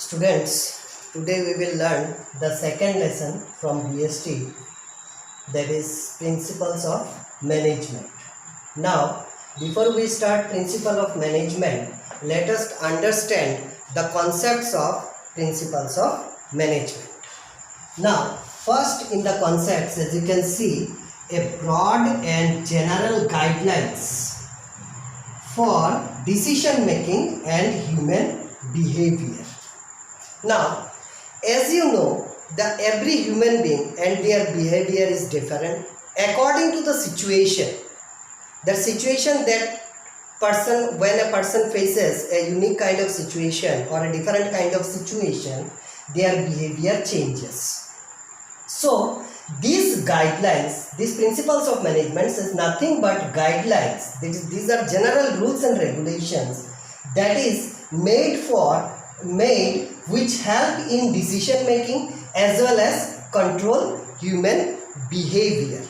Students, today we will learn the second lesson from BST, that is Principles of Management. Now, before we start Principle of Management, let us understand the concepts of Principles of Management. Now, first in the concepts, as you can see, a broad and general guidelines for decision making and human behavior. Now, as you know, every human being and their behavior is different according to the situation. The situation that when a person faces a unique kind of situation or a different kind of situation, their behavior changes. So, these guidelines, these principles of management is nothing but guidelines. These are general rules and regulations that is made which help in decision making as well as control human behavior.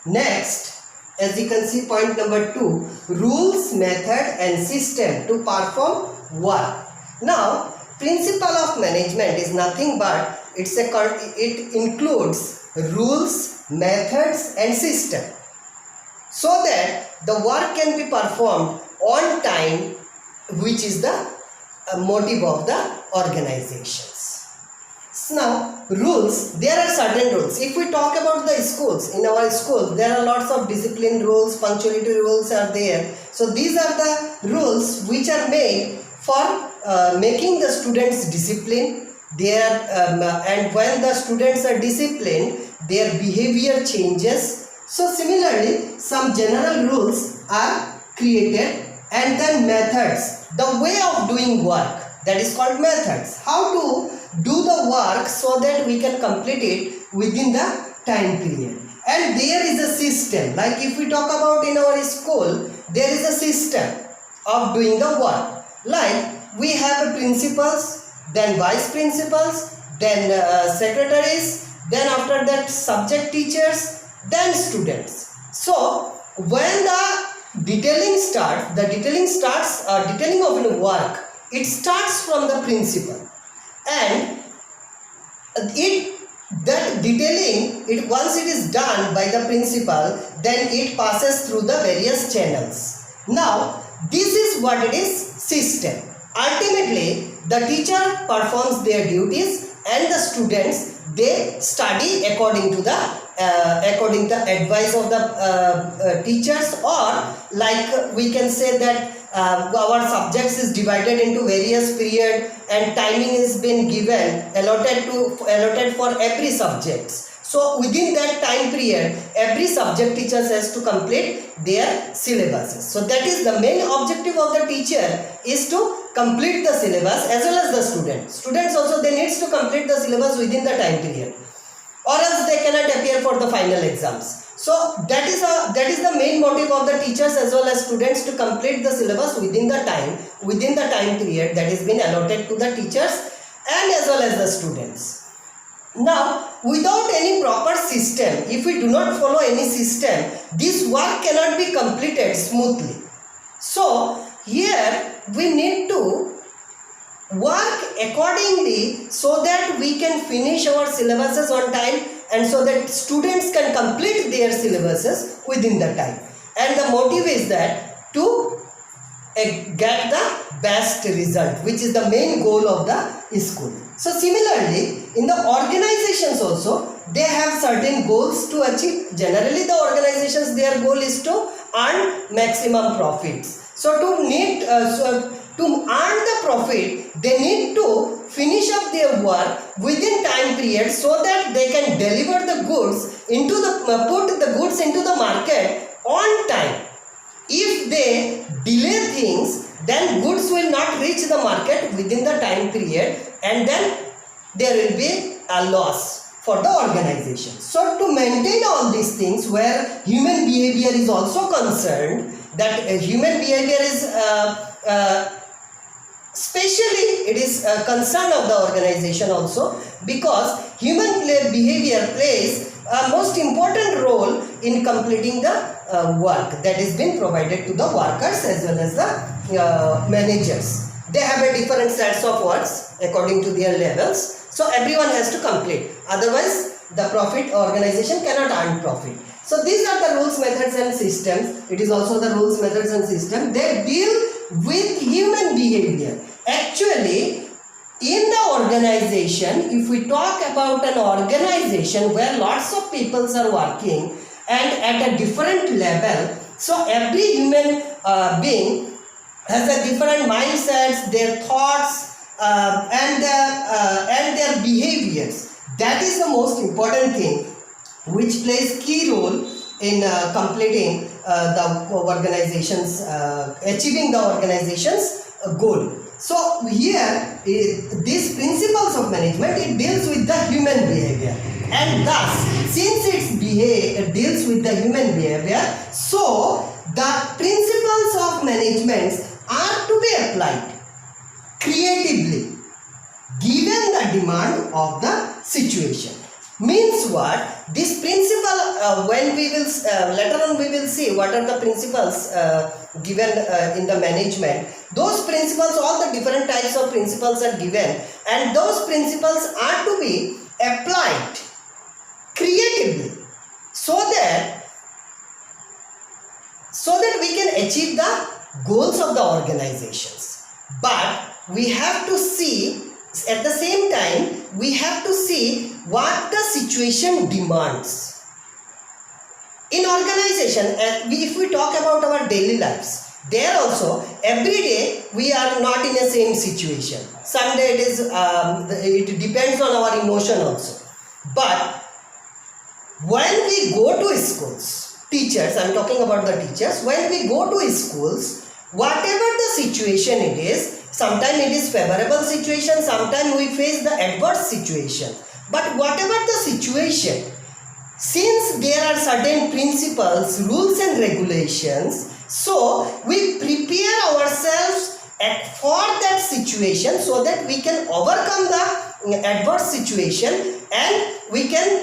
Next, as you can see, point number 2, rules, method and system to perform work. Now, principle of management is nothing but it includes rules, methods and system so that the work can be performed on time, which is the motive of the organizations. So now, rules, there are certain rules. If we talk about the schools, in our schools there are lots of discipline rules, punctuality rules are there. So these are the rules which are made for making the students disciplined. And when the students are disciplined, their behavior changes. So similarly, some general rules are created, and then methods, the way of doing work, that is called methods. How to do the work so that we can complete it within the time period. And there is a system, like if we talk about in our school, there is a system of doing the work. Like we have a principals, then vice principals, then secretaries, then after that subject teachers, then students. So when the detailing of the work, it starts from the principal, and that detailing, once it is done by the principal, then it passes through the various channels. Now this is what it is, system. Ultimately, the teacher performs their duties and the students, they study according to the advice of the teachers, or like we can say that our subjects is divided into various period and timing is been given allotted for every subject. So within that time period, every subject teacher has to complete their syllabuses. So that is the main objective of the teacher, is to complete the syllabus as well as the students. Students also, they need to complete the syllabus within the time period, or else they cannot appear for the final exams. So that is the main motive of the teachers as well as students, to complete the syllabus within the time period that has been allotted to the teachers and as well as the students. Now, without any proper system, if we do not follow any system, this work cannot be completed smoothly. So here we need to work accordingly so that we can finish our syllabuses on time, and so that students can complete their syllabuses within the time. And the motive is that to get the best result, which is the main goal of the school. So similarly, in the organizations also, they have certain goals to achieve. Generally, the organizations, their goal is to earn maximum profits. So to earn the profit, they need to finish up their work within time period so that they can deliver the goods put the goods into the market on time. If they delay things, then goods will not reach the market within the time period, and then there will be a loss for the organization. So to maintain all these things, where human behavior is also concerned, that human behavior is especially it is a concern of the organization also, because human behavior plays a most important role in completing the work that is being provided to the workers as well as the managers. they have a different sets of works according to their levels. So everyone has to complete. Otherwise, the profit organization cannot earn profit. So these are the rules, methods and systems. It is also the rules, methods and systems. They deal with human behavior. Actually, in the organization, if we talk about an organization where lots of people are working and at a different level, so every human being has a different mindsets, their thoughts and their behaviors. That is the most important thing which plays key role in completing the organization's achieving the organization's goal. So here these principles of management, it deals with the human behavior, and thus since it deals with the human behavior, so the principles of management are to be applied creatively given the demand of the situation. Means what? This principle, when we will later on we will see what are the principles given in the management. Those principles, all the different types of principles are given, and those principles are to be applied creatively so that we can achieve the goals of the organizations. But we have to see, at the same time, we have to see what the situation demands. In organization, if we talk about our daily lives, there also every day we are not in the same situation. Someday it depends on our emotion also. But when we go to schools, teachers, I am talking about the teachers, when we go to schools, whatever the situation it is, sometimes it is favorable situation, sometimes we face the adverse situation. But whatever the situation, since there are certain principles, rules and regulations, so we prepare ourselves for that situation so that we can overcome the adverse situation and we can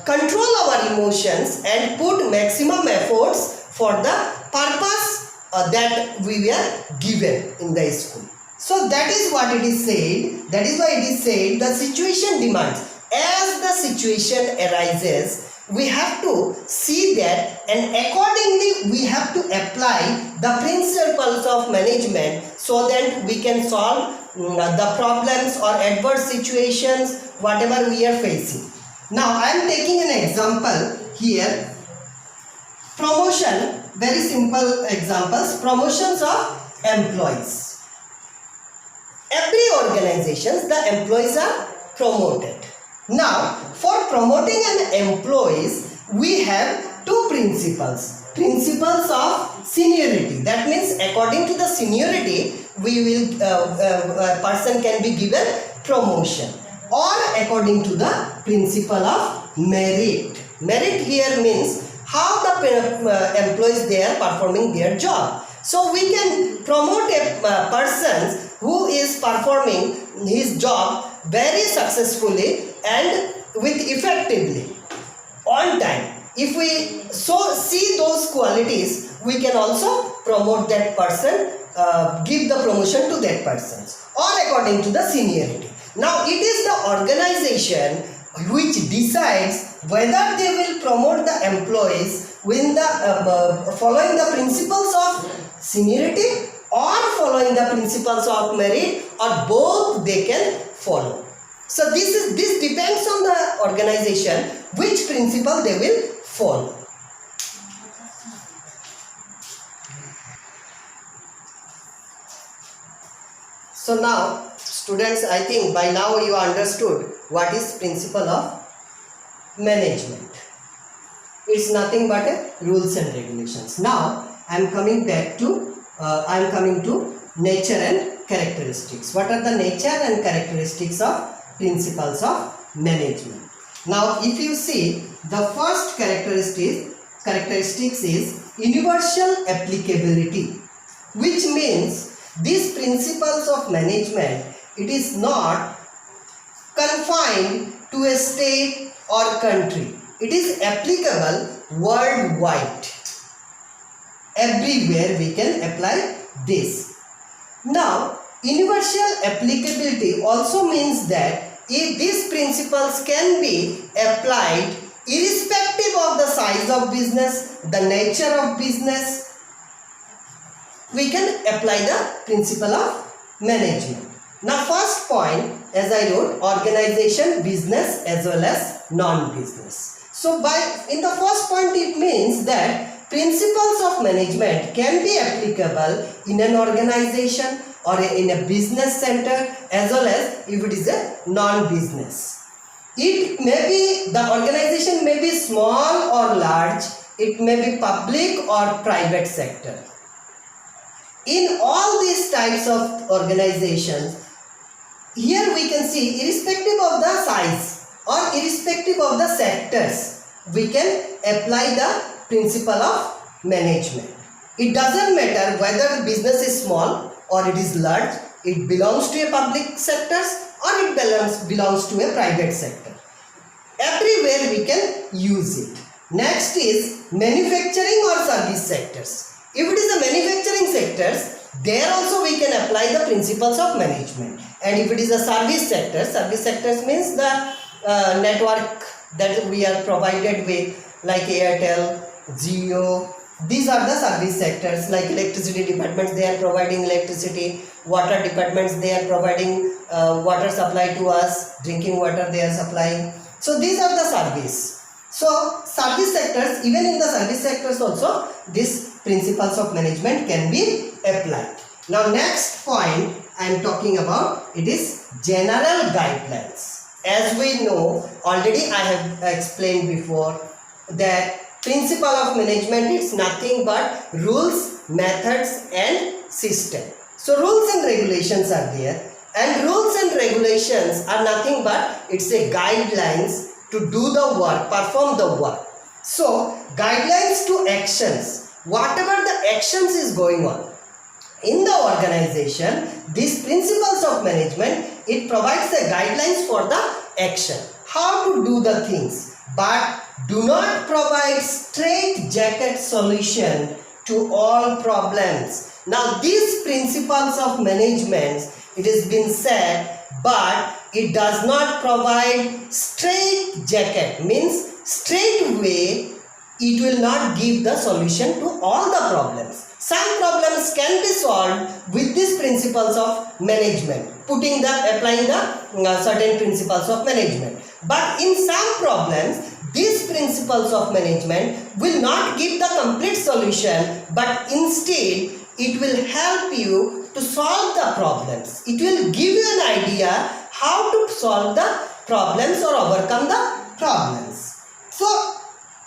control our emotions and put maximum efforts for the purpose that we were given in the school. So that is what it is said. That is why it is said the situation demands. As the situation arises, we have to see that, and accordingly we have to apply the principles of management so that we can solve the problems or adverse situations whatever we are facing. Now I am taking an example here. Promotion, very simple examples. Promotions of employees. Every organization, the employees are promoted. Now, for promoting an employees, we have two principles. Principles of seniority. That means according to the seniority, a person can be given promotion. Or according to the principle of merit. Merit here means how the employees they are performing their job. So we can promote a person who is performing his job very successfully and with effectively on time. If we see those qualities, we can also promote that person, give the promotion to that person, or according to the seniority. Now it is the organization which decides whether they will promote the employees with the following the principles of seniority or following the principles of merit, or both they can follow. So this depends on the organization which principle they will follow. So now students, I think by now you understood what is principle of management. It's nothing but rules and regulations. Now I am coming back to nature and characteristics. What are the nature and characteristics of principles of management? Now if you see, the first characteristics is universal applicability, which means these principles of management, it is not confined to a state or country. It is applicable worldwide. Everywhere we can apply this. Now Universal applicability also means that if these principles can be applied irrespective of the size of business, the nature of business, we can apply the principle of management. Now first point, as I wrote, organization, business as well as non-business. So in the first point it means that principles of management can be applicable in an organization or in a business center as well as if it is a non-business. It may be, the organization may be small or large, it may be public or private sector. In all these types of organizations, here we can see irrespective of the size or irrespective of the sectors, we can apply the principle of management. It doesn't matter whether the business is small or it is large, it belongs to a public sectors or it belongs to a private sector. Everywhere we can use it. Next is manufacturing or service sectors. If it is a manufacturing sectors, there also we can apply the principles of management. And if it is a service sectors means the network that we are provided with, like Airtel, Jio. These are the service sectors. Like electricity departments, they are providing electricity. Water departments, they are providing water supply to us. Drinking water they are supplying. So these are the service. So service sectors, even in the service sectors also, these principles of management can be applied. Now next point I am talking about, it is general guidelines. As we know, already I have explained before that principle of management is nothing but rules, methods and system. So rules and regulations are there, and rules and regulations are nothing but it's a guidelines to do the work, perform the work. So guidelines to actions, whatever the actions is going on in the organization, these principles of management, it provides the guidelines for the action, how to do the things, but do not provide straight jacket solution to all problems. Now these principles of management, it has been said, but it does not provide straight jacket, means straight way, it will not give the solution to all the problems. Some problems can be solved with these principles of management, applying the certain principles of management. But in some problems, these principles of management will not give the complete solution, but instead it will help you to solve the problems. It will give you an idea how to solve the problems or overcome the problems. So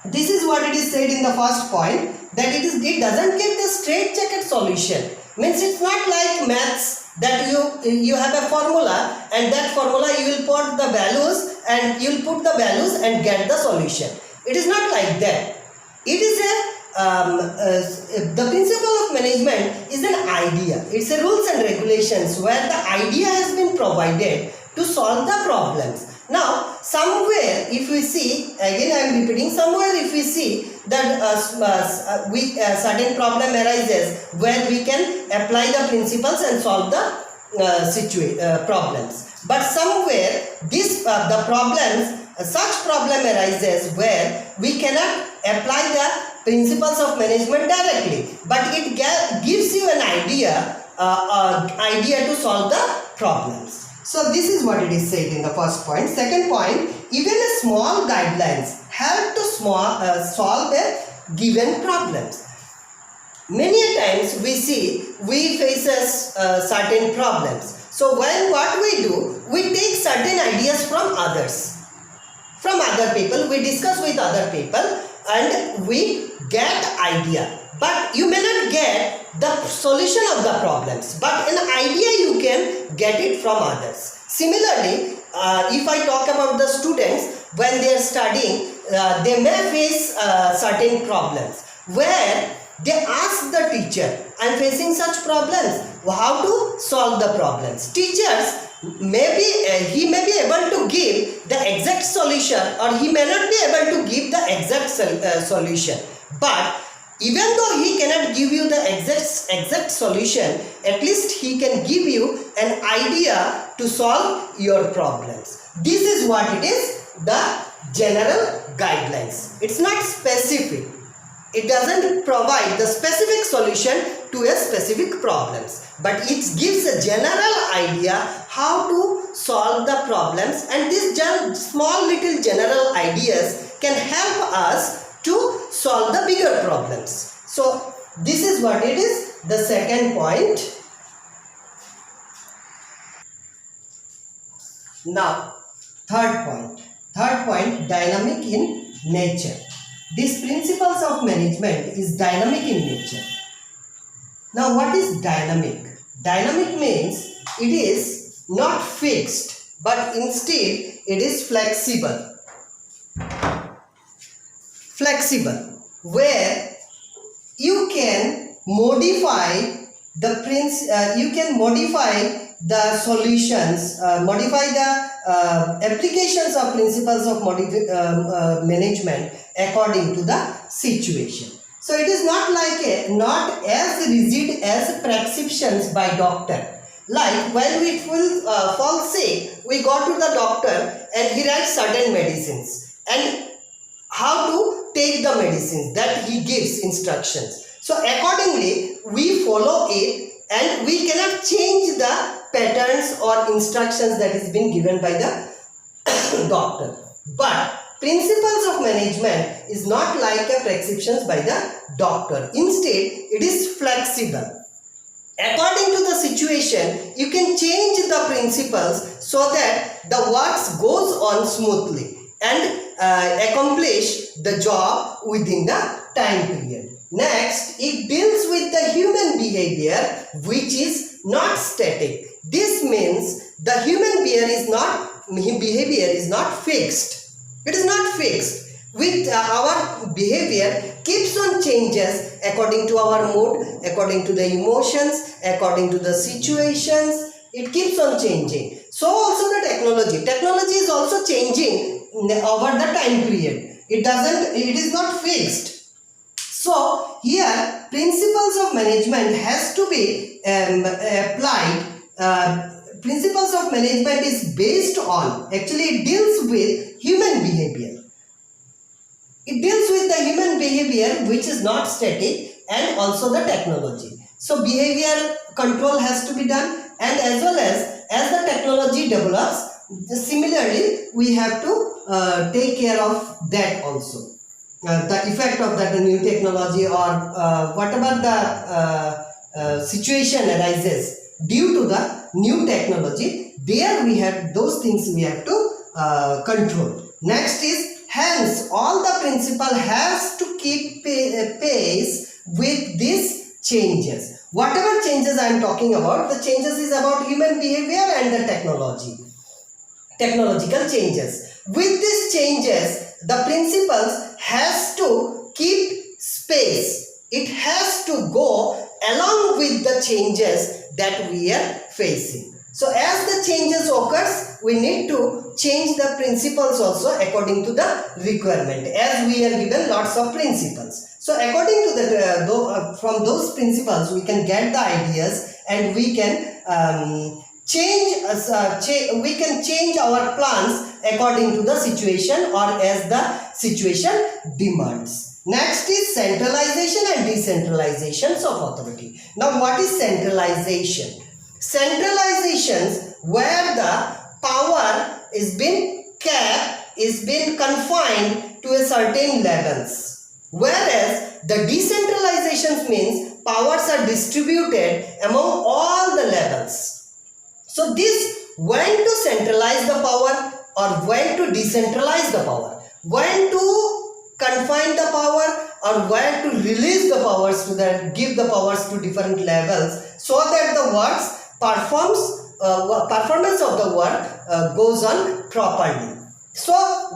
this is what it is said in the first point, that it doesn't give the straight jacket solution. Means it's not like maths that you have a formula, and that formula you will put the values and you will put the values and get the solution. It is not like that. It is the principle of management is an idea. It's a rules and regulations where the idea has been provided to solve the problems. Now somewhere if we see, again I am repeating, somewhere if we see that certain problem arises where we can apply the principles and solve the problems. But somewhere the problems, such problem arises where we cannot apply the principles of management directly, but it gives you an idea to solve the problems. So this is what it is said in the first point. Second point, even a small guidelines help to solve the given problems. Many times we faces certain problems. So what we do, we take certain ideas from others, from other people, we discuss with other people and we get idea. But you may not get the solution of the problems, but an idea you can get it from others. Similarly, if I talk about the students, when they are studying, they may face certain problems where they ask the teacher, I am facing such problems, how to solve the problems. Teachers, he may be able to give the exact solution or he may not be able to give the exact solution, but Even though he cannot give you the exact solution, at least he can give you an idea to solve your problems. This is what it is, the general guidelines. It's not specific. It doesn't provide the specific solution to a specific problems, but it gives a general idea how to solve the problems, and these small little general ideas can help us to solve the bigger problems. So this is what it is, the second point. Now third point, dynamic in nature. These principles of management is dynamic in nature. Now what is dynamic? Dynamic means it is not fixed, but instead it is flexible. Flexible, where you can modify the solutions, modify the applications of principles of management according to the situation. So it is not as rigid as prescriptions by doctor. Like when we fall sick, we go to the doctor and he writes certain medicines and how to take the medicines, that he gives instructions. So accordingly we follow it, and we cannot change the patterns or instructions that is being given by the doctor. But principles of management is not like a prescriptions by the doctor. Instead, it is flexible. According to the situation, you can change the principles so that the works goes on smoothly and accomplish the job within the time period. Next, it deals with the human behavior, which is not static. This means the human behavior is not fixed. It is not fixed. With our behavior keeps on changes according to our mood, according to the emotions, according to the situations. It keeps on changing. So also the technology. Technology is also changing over the time period. It is not fixed. So here principles of management has to be applied. Principles of management is based on, actually it deals with human behavior. It deals with the human behavior which is not static, and also the technology. So behavior control has to be done, and as well as the technology develops, similarly we have to take care of that also. The effect of that new technology, or whatever the situation arises due to the new technology, there we have those things we have to control. Next is, hence all the principle has to keep pace with these changes. Whatever changes I am talking about, the changes is about human behavior and the technological changes. With these changes, the principles has to keep space. It has to go along with the changes that we are facing. So as the changes occurs, we need to change the principles also according to the requirement, as we are given lots of principles. So according to the from those principles we can get the ideas, and we can change our plans according to the situation or as the situation demands. Next is centralization and decentralizations of authority. Now what is centralization? Centralizations where the power is been kept, is been confined to a certain levels, whereas the decentralizations means powers are distributed among all the levels. So this, when to centralize the power or when to decentralize the power, when to confine the power or where to release the powers to give the powers to different levels, so that the works performance of the work goes on properly. So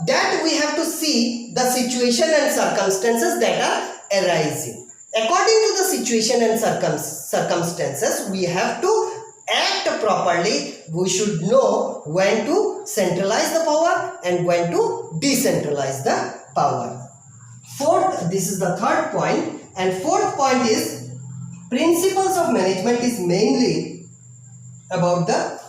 that we have to see the situation and circumstances that are arising. According to the situation and circumstances, we have to act properly. We should know when to centralize the power and when to decentralize the power. Fourth, this is the third point. And fourth point is principles of management is mainly about the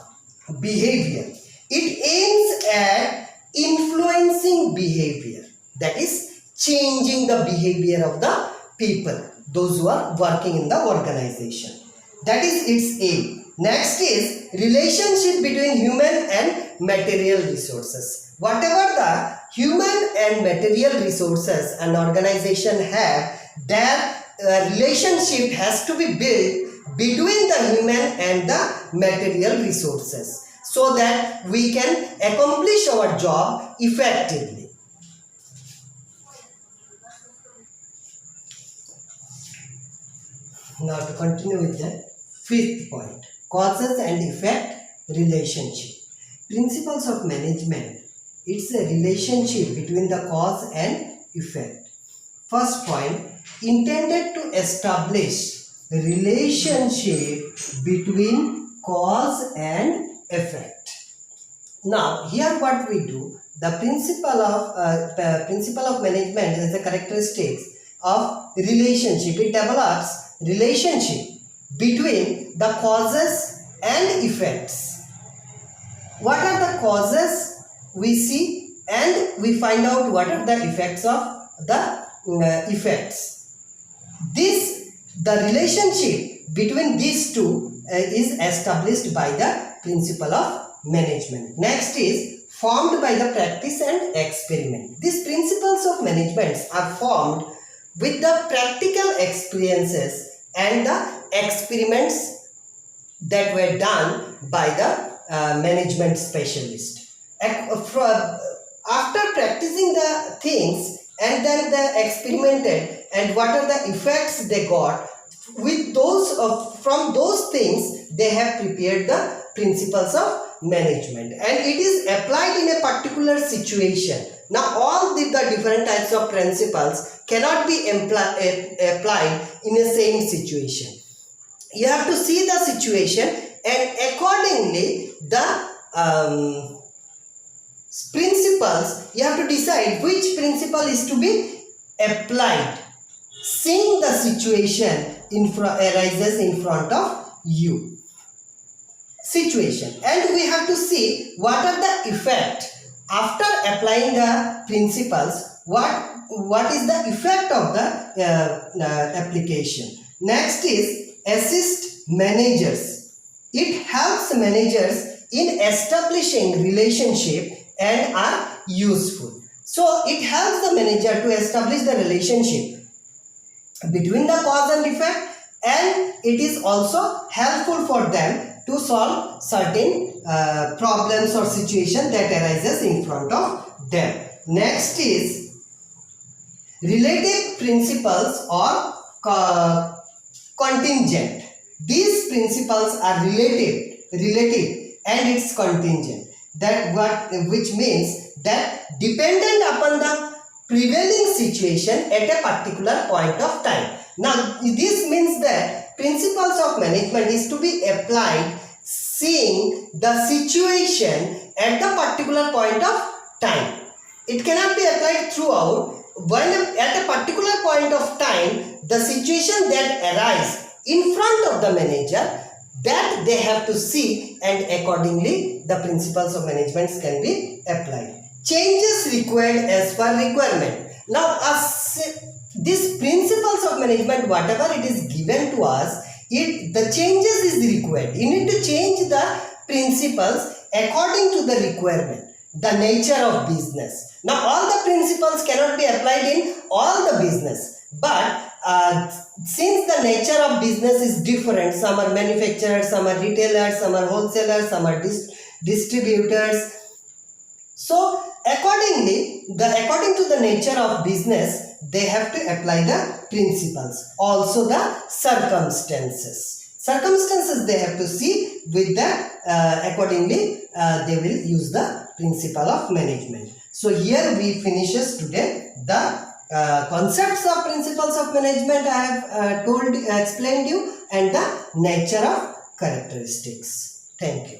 behavior. It aims at influencing behavior, that is changing the behavior of the people, those who are working in the organization. That is its aim. Next is relationship between human and material resources. Whatever the human and material resources an organization have, their relationship has to be built between the human and the material resources, so that we can accomplish our job effectively. Now to continue with the fifth point, causes and effect relationship. Principles of management, it's a relationship between the cause and effect. First point, intended to establish relationship between cause and effect. Now here what we do, the principle of management is the characteristics of relationship. It develops relationship between the causes and effects. What are the causes we see, and we find out what are the effects of the effects. The relationship between these two is established by the principle of management. Next is formed by the practice and experiment. These principles of management are formed with the practical experiences and the experiments that were done by the management specialist. After practicing the things and then they experimented, and what are the effects they got, with those from those things they have prepared the principles of management, and it is applied in a particular situation. Now all the different types of principles cannot be applied in the same situation. You have to see the situation, and accordingly the principles, you have to decide which principle is to be applied, seeing the situation arises in front of you. Situation, and we have to see what are the effect after applying the principles. What is the effect of the application? Next is assist managers. It helps managers in establishing relationship and are useful. So it helps the manager to establish the relationship between the cause and effect, and it is also helpful for them to solve certain problems or situation that arises in front of them. Next is relative principles or contingent. These principles are relative and it's contingent. Which means that dependent upon the prevailing situation at a particular point of time. Now this means that principles of management is to be applied seeing the situation at the particular point of time. It cannot be applied throughout. When at a particular point of time, the situation that arises in front of the manager, that they have to see, and accordingly the principles of management can be applied. Changes required as per requirement. Now these principles of management, whatever it is given to us, the changes is required. You need to change the principles according to the requirement, the nature of business. Now all the principles cannot be applied in all the business, but since the nature of business is different, some are manufacturers, some are retailers, some are wholesalers, some are distributors. So accordingly, according to the nature of business, they have to apply the principles. Also the circumstances they have to see, with that accordingly they will use the principle of management. So here we finishes today the concepts of principles of management I have explained you, and the nature of characteristics. Thank you.